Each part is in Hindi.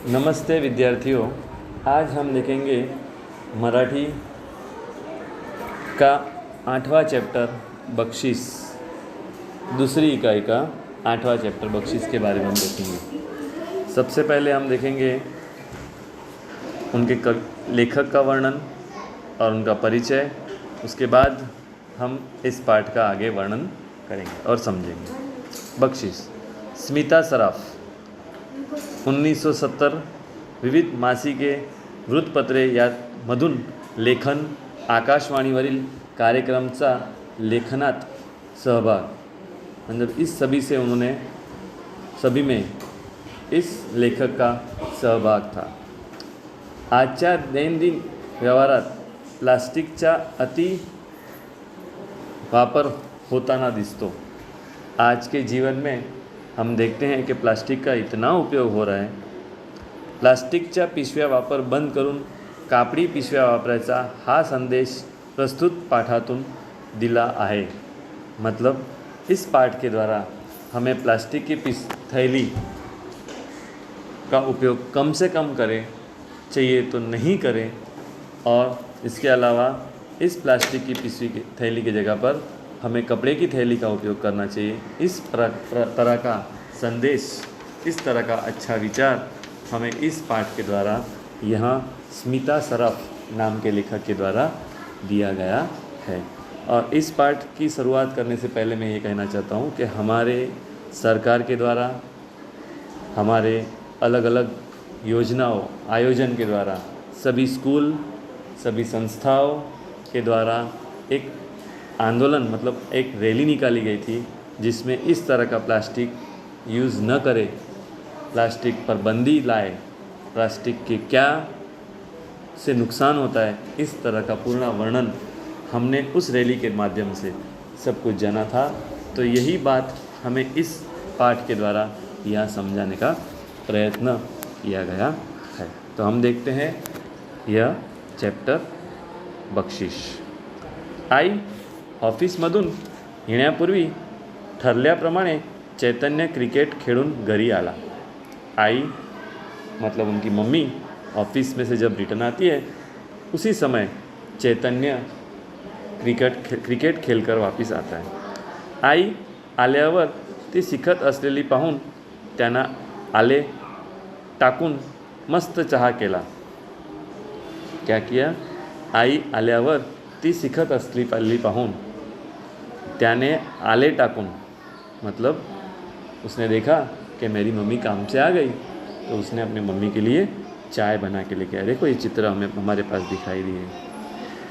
नमस्ते विद्यार्थियों, आज हम देखेंगे मराठी का 8वां चैप्टर बख्शीश, दूसरी इकाई का 8वां चैप्टर बख्शीश के बारे में हम देखेंगे। सबसे पहले हम देखेंगे उनके लेखक का वर्णन और उनका परिचय। उसके बाद हम इस पाठ का आगे वर्णन करेंगे और समझेंगे। बख्शीश। स्मिता सराफ 1970 विविध मासिके, वृत्तपत्रे यामधून लेखन, आकाशवाणीवरील कार्यक्रमचा लेखनात सहभाग, मतलब इस सभी में इस लेखक का सहभाग था। आजच्या दैनंदिन व्यवहारात प्लास्टिकचा अति वापर होताना दिसतो। आज के जीवन में हम देखते हैं कि प्लास्टिक का इतना उपयोग हो रहा है। प्लास्टिकच्या पिशव्या वापर बंद करून कापडी पिशव्या वापरायचा हा संदेश प्रस्तुत पाठातून दिला आहे। मतलब इस पाठ के द्वारा हमें प्लास्टिक की थैली का उपयोग कम से कम करें, चाहिए तो नहीं करें, और इसके अलावा इस प्लास्टिक की थैली की जगह पर हमें कपड़े की थैली का उपयोग करना चाहिए। इस तरह का संदेश, इस तरह का अच्छा विचार हमें इस पाठ के द्वारा यहाँ स्मिता सराफ नाम के लेखक के द्वारा दिया गया है। और इस पाठ की शुरुआत करने से पहले मैं ये कहना चाहता हूँ कि हमारे सरकार के द्वारा, हमारे अलग अलग योजनाओं आयोजन के द्वारा, सभी स्कूल, सभी संस्थाओं के द्वारा एक आंदोलन, मतलब एक रैली निकाली गई थी, जिसमें इस तरह का प्लास्टिक यूज़ न करें, प्लास्टिक पर बंदी लाए, प्लास्टिक के क्या से नुकसान होता है, इस तरह का पूर्ण वर्णन हमने उस रैली के माध्यम से सब कुछ जाना था। तो यही बात हमें इस पाठ के द्वारा यहाँ समझाने का प्रयत्न किया गया है। तो हम देखते हैं यह चैप्टर बख्शीश। आई ऑफिसमधून येण्यापूर्वी ठरल्याप्रमाणे चैतन्य क्रिकेट खेलून घरी आला। आई मतलब उनकी मम्मी ऑफिस में से जब रिटर्न आती है, उसी समय चैतन्य क्रिकेट खेलकर वापस आता है। आई आल्यावर ती शिकत असलेली पाहून त्यांना आले टाकून मस्त चहा केला। क्या किया? आई आल्यावर ती शिकत असलेली पाहून त्याने आले टाकून, मतलब उसने देखा कि मेरी मम्मी काम से आ गई, तो उसने अपनी मम्मी के लिए चाय बना के लेके आया। देखो ये चित्र हमारे पास दिखाई दी है।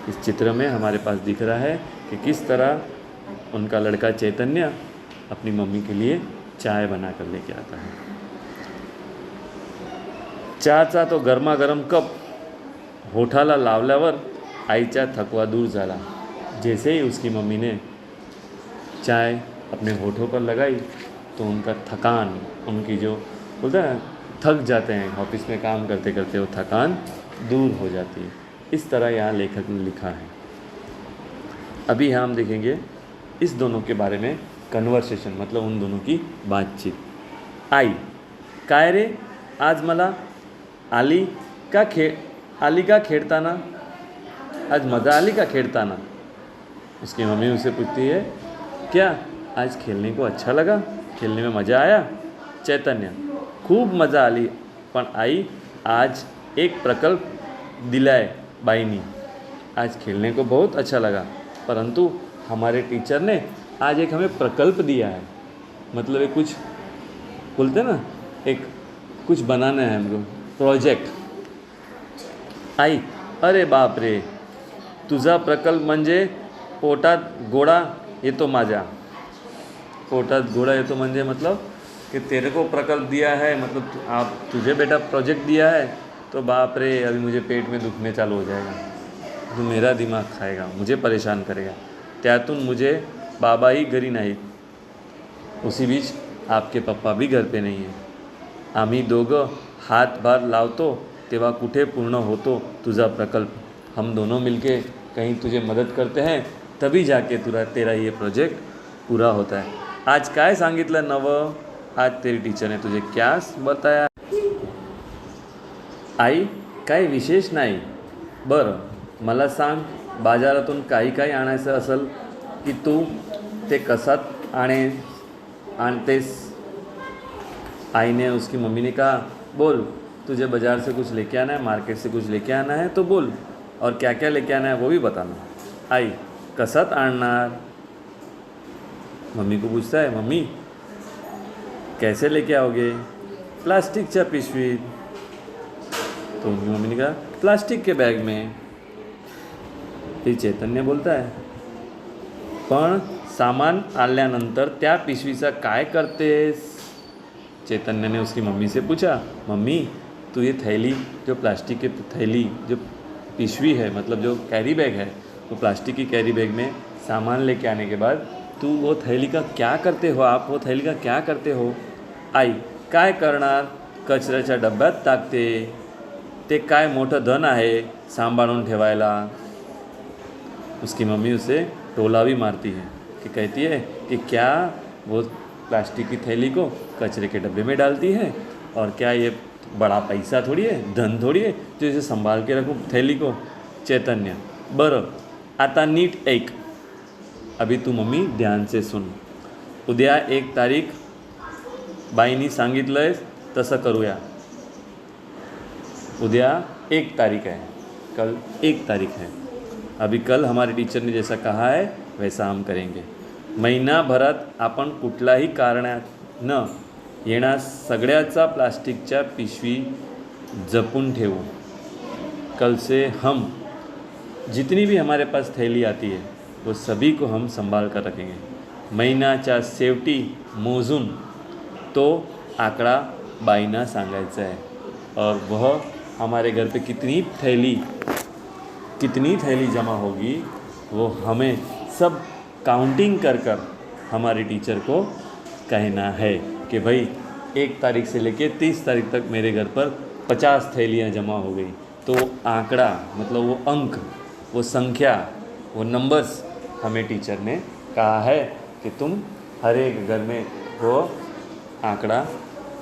इस चित्र में हमारे पास दिख रहा है कि किस तरह उनका लड़का चैतन्य अपनी मम्मी के लिए चाय बना कर लेके आता है। चहाचा तो गरमागरम कप होठाला लावल्यावर आईचा थकवा दूर झाला। जैसे ही उसकी मम्मी ने चाय अपने होठों पर लगाई, तो उनका थकान, उनकी जो बोलते हैं थक जाते हैं ऑफिस में काम करते करते, वो थकान दूर हो जाती है। इस तरह यहाँ लेखक ने लिखा है। अभी यहाँ हम देखेंगे इस दोनों के बारे में कन्वर्सेशन, मतलब उन दोनों की बातचीत। आई काय रे, आज मला आली का खेळताना, आज मज़ा आली का खेळताना। उसकी मम्मी उसे पूछती है, क्या आज खेलने को अच्छा लगा, खेलने में मज़ा आया? चैतन्य, खूब मज़ा आली, पण आई आज एक प्रकल्प दिलाय बाईनी। आज खेलने को बहुत अच्छा लगा, परंतु हमारे टीचर ने आज एक हमें प्रकल्प दिया है। मतलब एक कुछ बोलते हैं ना, एक कुछ बनाना है हमको, प्रोजेक्ट। आई, अरे बाप रे, तुझा प्रकल्प म्हणजे पोटात गोळा येतो माझ्या। पोटात गोळा येतो म्हणजे मतलब कि तेरे को प्रकल्प दिया है, मतलब तुझे बेटा प्रोजेक्ट दिया है, तो बाप रे अभी मुझे पेट में दुखने चालू हो जाएगा, तो मेरा दिमाग खाएगा, मुझे परेशान करेगा। त्यातून मुझे बाबाही घरी नाहीत, उसी बीच आपके पप्पा भी घर पे नहीं है। आम्ही दोघं हातभार लावतो तेव्हा कुठे पूर्ण होतो तुझा प्रकल्प। हम दोनों मिलके कहीं तुझे मदद करते हैं, तभी जाके तेरा ये प्रोजेक्ट पूरा होता है। आज काय सांगितलं नवं? आज तेरी टीचर ने तुझे क्या बताया? आई, काही विशेष नाही. बरं, मला सांग, बाजारातून काही आणायचं असेल की तू ते कसात आणतेस? आई ने उसकी मम्मी ने कहा, बोल, तुझे बाज़ार से कुछ लेके आना है, मार्केट से कुछ लेके आना है तो बोल, और क्या क्या लेके आना है वो भी बताना. आई, कसात आणणार? मम्मी को पूछता है, मम्मी कैसे लेके आओगे? प्लास्टिकच्या पिशवीत. तो उनकी मम्मी ने कहा, प्लास्टिक के बैग में. फिर चैतन्य बोलता है, पण सामान आणल्यानंतर त्या पिशवीचा काय करतेस? चैतन्य ने उसकी मम्मी से पूछा, मम्मी तो ये थैली, जो प्लास्टिक की थैली, जो पिशवी है, मतलब जो कैरी बैग है, तो प्लास्टिक की कैरी बैग में सामान लेके आने के बाद तू वो थैली का क्या करते हो? आप वो थैली का क्या करते हो? आई, काय करणार? कचऱ्याच्या डब्यात टाकते. ते काय मोठं धन आहे सांभाळून ठेवायला. उसकी मम्मी उसे टोला भी मारती है कि कहती है कि क्या वो प्लास्टिक की थैली को कचरे के डब्बे में डालती है, और क्या ये बड़ा पैसा थोड़ी है, धन थोड़ी है जो इसे संभाल के रखूँ थैली को. चैतन्य, बरं, आता नीट ऐक. अभी तू मम्मी ध्यान से सुन. उद्या 1 तारीख, बाईंनी सांगितलंय तसं करूया. उद्या 1 तारीख है, कल 1 तारीख है. अभी कल हमारे टीचर ने जैसा कहा है वैसा हम करेंगे. महिनाभरात आपण कुठलाही कारणात न येणार सगळ्याचा प्लास्टिकच्या पिशवी जपून ठेवू. कल से हम जितनी भी हमारे पास थैली आती है वो सभी को हम संभाल कर रखेंगे. महिन्याच्या शेवटी मोजून तो आंकड़ा बाईना सांगायचा है, और वह हमारे घर पे कितनी थैली जमा होगी वो हमें सब काउंटिंग कर हमारे टीचर को कहना है कि भाई 1 तारीख से लेके 30 तारीख तक मेरे घर पर 50 थैलियाँ जमा हो गई. तो आंकड़ा, मतलब वो अंक, वो संख्या, वो नंबर्स हमें टीचर ने कहा है कि तुम हर एक घर में वो आंकड़ा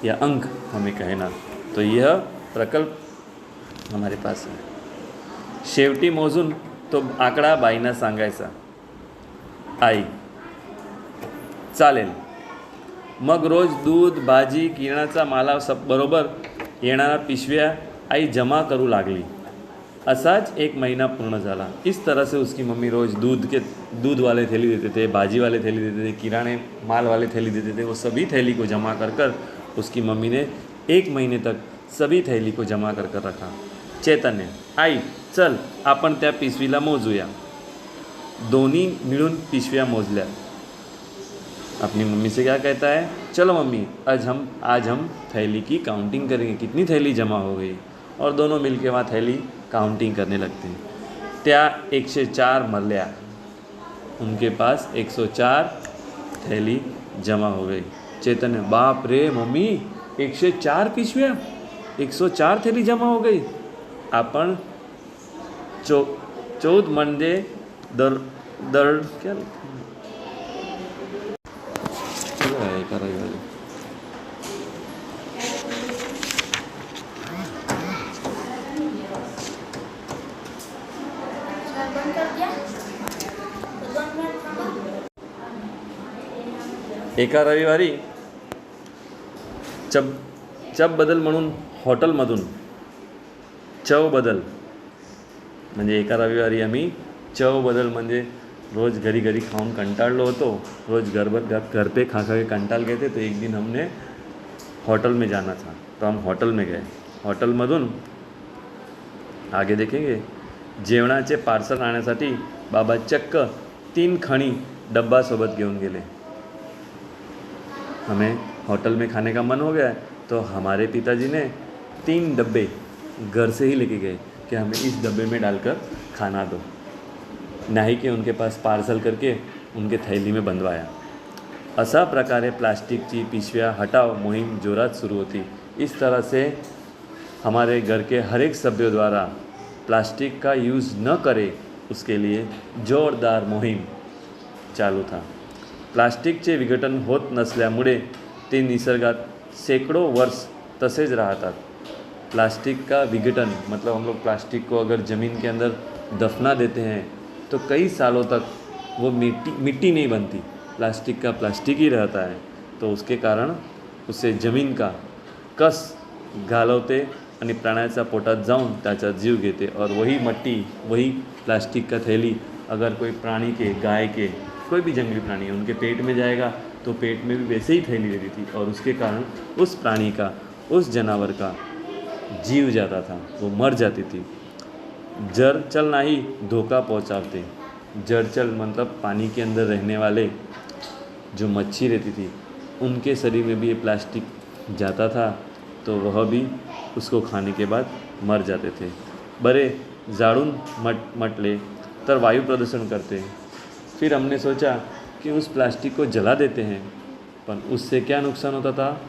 या अंक हमें कहना. तो यह प्रकल्प हमारे पास है. शेवटी मोजून तो आंकड़ा बाईना सांगायचा. आई, चालेल. मग रोज दूध, भाजी, किराणाचा माला सब बरोबर येणाऱ्या पिशव्या आई जमा करू लागली. असाच 1 महीना पूर्ण झाला. इस तरह से उसकी मम्मी रोज़ दूध वाले थैली देते थे, भाजी वाले थैली देते थे, किराने माल वाले थैली देते थे. वो सभी थैली को जमा कर उसकी मम्मी ने 1 महीने तक सभी थैली को जमा कर रखा. चैतन्य, आई, चल आपण त्या पिशवीला मोजूया. दोन्ही मिळून पिशव्या मोजल्या. अपनी मम्मी से क्या कहता है, चलो मम्मी आज हम थैली की काउंटिंग करेंगे, कितनी थैली जमा हो गई. और दोनों मिलके वहाँ थैली काउंटिंग करने लगते हैं. त्या 104 मरल्या. उनके पास 104 थैली जमा हो गई. चैतन्य, बाप रे मम्मी, 104 पिशव्या, 104 थैली जमा हो गई. आपण 14 म्हणजे दर क्या एका रविवारी चब बदल म्हणून हॉटेलमधून चव बदल, म्हणजे एका रविवारी आम्ही चव बदल म्हणजे रोज़ घरी खाऊन कंटाळलो होतो. रोज़ घर पे खा के कंटाल गए थे. तो एक दिन हमने होटल में जाना था, तो हम होटल में गए. हॉटेलमधून आगे देखेंगे. जेवणाचे पार्सल आणण्यासाठी बाबा चक्क 3 खणी डब्बा सोबत घेऊन गेले. हमें होटल में खाने का मन हो गया, तो हमारे पिताजी ने 3 डब्बे घर से ही लेके गए कि हमें इस डब्बे में डालकर खाना दो, नहीं कि उनके पास पार्सल करके उनके थैली में बंधवाया. अशा प्रकारे प्लास्टिकची पिशव्या हटाओ मुहिम जोरात सुरू होती. इस तरह से हमारे घर के हर एक सभ्य द्वारा प्लास्टिक का यूज़ न करे उसके लिए जोरदार मुहिम चालू था. प्लास्टिकचे विघटन होत नसल्यामुळे ते निसर्गात शेकडो वर्ष तसेच राहतात. प्लास्टिक का विघटन, मतलब हम लोग प्लास्टिक को अगर ज़मीन के अंदर दफना देते हैं तो कई सालों तक वो मिट्टी नहीं बनती, प्लास्टिक का प्लास्टिक ही रहता है। तो उसके कारण उससे जमीन का कस घालवते आणि प्राण्याच्या पोटात जाऊन त्याचा जीव घेते, और वही मट्टी, वही प्लास्टिक का थैली अगर कोई प्राणी के, गाय के, कोई भी जंगली प्राणी है उनके पेट में जाएगा तो पेट में भी वैसे ही थैली रहती थी, और उसके कारण उस प्राणी का, उस जानवर का जीव जाता था, वो मर जाती थी। जलचर नाही धोखा पहुंचाते। जलचर मतलब पानी के अंदर रहने वाले जो मच्छी रहती थी उनके शरीर में भी ये प्लास्टिक जाता था, तो वह भी उसको खाने के बाद मर जाते थे। बरे जाड़ून म्हटले तर वायु प्रदूषण करते। फिर हमने सोचा कि उस प्लास्टिक को जला देते हैं, पर उससे क्या नुकसान होता था?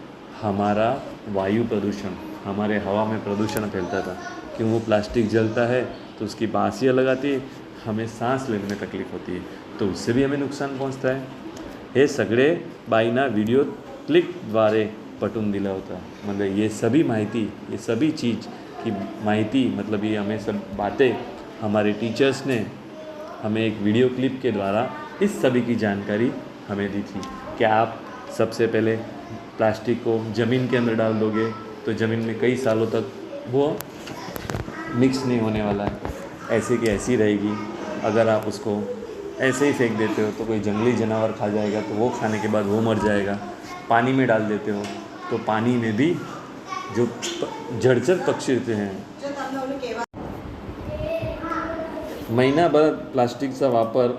हमारा वायु प्रदूषण, हमारे हवा में प्रदूषण फैलता था। क्यों? वो प्लास्टिक जलता है तो उसकी बाँस अलग आती है, हमें सांस लेने में तकलीफ होती है, तो उससे भी हमें नुकसान पहुंचता है। हे सगळे बाईना व्हिडिओ क्लिकद्वारे पटवून दिला होता। मतलब ये सभी माहिती, ये सभी चीज़ की माहिती, मतलब ये हमें सब बातें हमारे टीचर्स ने हमें एक वीडियो क्लिप के द्वारा इस सभी की जानकारी हमें दी थी। क्या आप सबसे पहले प्लास्टिक को ज़मीन के अंदर डाल दोगे तो ज़मीन में कई सालों तक वो मिक्स नहीं होने वाला है, ऐसे की ऐसी रहेगी। अगर आप उसको ऐसे ही फेंक देते हो तो कोई जंगली जानवर खा जाएगा, तो वो खाने के बाद वो मर जाएगा। पानी में डाल देते हो तो पानी में भी जो जलचर पक्षी होते हैं, महिनाभर प्लास्टिकचा वापर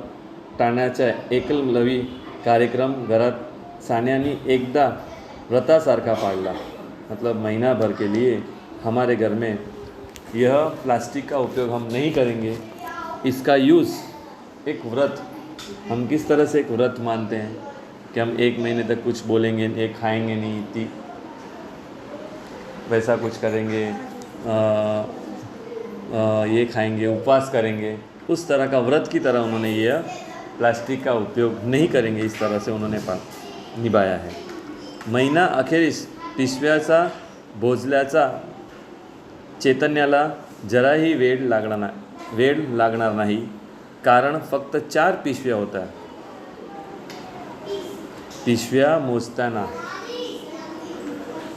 टाळण्याचा एकलवी कार्यक्रम घरात सान्यांनी एकदा व्रतासारखा पाळला। मतलब महीना भर के लिए हमारे घर में यह प्लास्टिक का उपयोग हम नहीं करेंगे, इसका यूज़ एक व्रत, हम किस तरह से एक व्रत मानते हैं कि हम 1 महीने तक कुछ बोलेंगे, एक खाएंगे नहीं, वैसा कुछ करेंगे, ये खाएंगे, उपवास करेंगे, उस तरह का व्रत की तरह उन्होंने यह प्लास्टिक का उपयोग नहीं करेंगे, इस तरह से उन्होंने निभाया है। महिना अखेरीस पिशव्याचा भोजल्याचा चैतन्याला जराही वेळ लागणार नाही, कारण फक्त 4 पिशव्या होत्या। पिशव्या मोजताना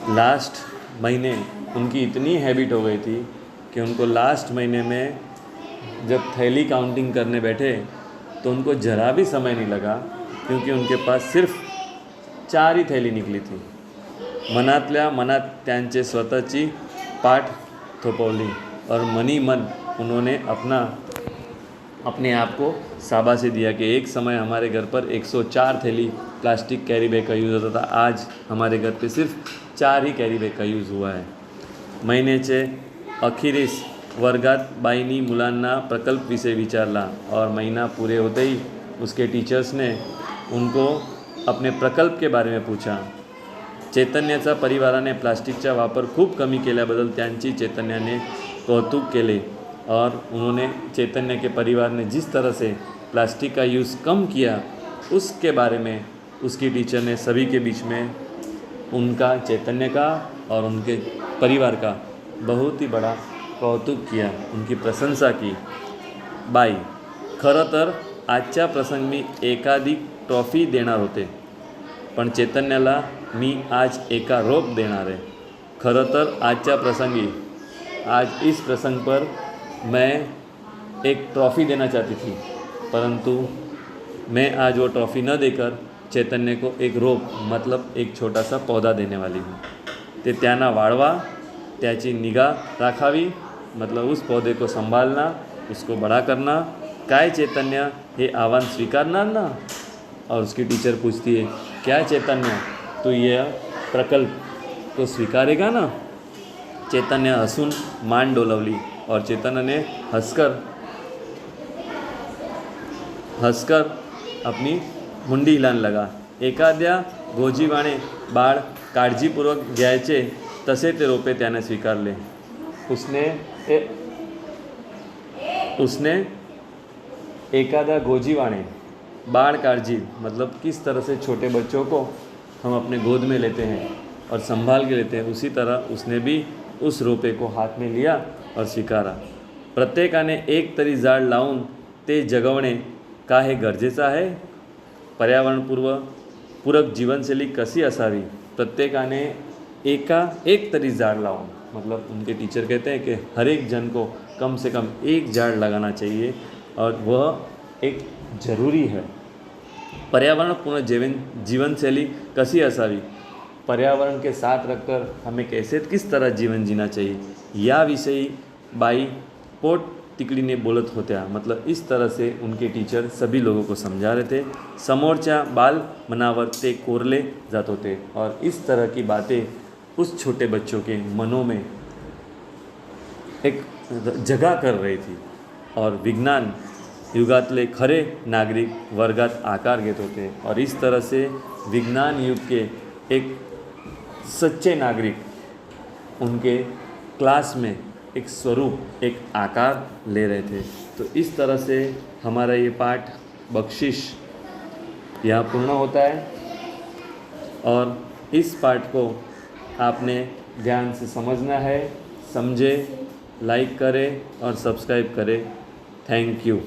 लास्ट महीने उनकी इतनी हैबिट हो गई थी कि उनको लास्ट महीने में जब थैली काउंटिंग करने बैठे तो उनको जरा भी समय नहीं लगा, क्योंकि उनके पास सिर्फ 4 ही थैली निकली थी। मनातल्या मनात त्यांचे स्वतःची पाठ थोपवली और मनी मन उन्होंने अपने आप को शाबाशी दिया कि एक समय हमारे घर पर 104 थैली प्लास्टिक कैरी बैग का यूज़ होता था, आज हमारे घर पे सिर्फ 4 ही कैरी बैग का यूज़ हुआ है। महिन्याचे अखेरीस वर्गात बाईंनी मुलांना प्रकल्प विषय विचारला, और महीना पूरे होते ही उसके टीचर्स ने उनको अपने प्रकल्प के बारे में पूछा। चैतन्याचा परिवाराने प्लास्टिकचा वापर खूप कमी केल्याबद्दल त्यांची चैतन्याने कौतुक केले, और उन्होंने चैतन्य के परिवार ने जिस तरह से प्लास्टिक का यूज़ कम किया उसके बारे में उसकी टीचर ने सभी के बीच में उनका, चैतन्य का और उनके परिवार का बहुत ही बड़ा कौतुक किया, उनकी प्रशंसा की। बाई, खरं तर आजच्या प्रसंग मी एखादी ट्रॉफी देणार होते, पण चैतन्याला मी आज एका रोप देणार आहे। खरं तर आजच्या प्रसंगी, आज इस प्रसंग पर मैं एक ट्रॉफ़ी देना चाहती थी, परंतु मैं आज वो ट्रॉफ़ी न देकर चैतन्य को एक रोप, मतलब एक छोटा सा पौधा देने वाली हूँ। ते त्यांना वाढवा, त्याची निगा राखावी, मतलब उस पौधे को संभालना, उसको बड़ा करना। काय चैतन्य हे आह्वान स्वीकारणार ना? और उसकी टीचर पूछती है, क्या चैतन्य तो यह प्रकल्प को स्वीकारेगा ना? चैतन्य हंसून मान डोलवली, और चैतन्य ने हंसकर अपनी मुंडी हिलाने लगा। एखाद्या गोजीवाणे बाळ काळजीपूर्वक घ्यायचे तसे ते रोपे त्याने स्वीकारले। उसने एखादा गोजीवाणे, बाळ काळजी मतलब किस तरह से छोटे बच्चों को हम अपने गोद में लेते हैं और संभाल के लेते हैं, उसी तरह उसने भी उस रोपे को हाथ में लिया और स्वीकारा. प्रत्येकाने एक तरी झाड लावून ते जगवणे का हे गरजेचं आहे. पर्यावरणपूरक जीवनशैली कशी असावी. प्रत्येकाने एक तरी झाड़ लाऊं, मतलब उनके टीचर कहते हैं कि हर एक जन को कम से कम एक झाड़ लगाना चाहिए और वह एक ज़रूरी है. पर्यावरणपूर्ण जीवनशैली कशी असावी. पर्यावरण के साथ रखकर हमें कैसे किस तरह जीवन जीना चाहिए या विषयी बाई पोट तिकड़ीने बोलत होत्या. मतलब इस तरह से उनके टीचर सभी लोगों को समझा रहे थे. समोरच्या बाल मनावर ते कोरले जात होते और इस तरह की बातें उस छोटे बच्चों के मनों में एक जगह कर रही थी और विज्ञान युगातले खरे नागरिक वर्गात आकार घेत होते और इस तरह से विज्ञान युग के एक सच्चे नागरिक उनके क्लास में एक स्वरूप एक आकार ले रहे थे. तो इस तरह से हमारा ये पाठ बख्शिश यहाँ पूर्ण होता है और इस पाठ को आपने ध्यान से समझना है. समझे, लाइक करें और सब्सक्राइब करें. Thank you.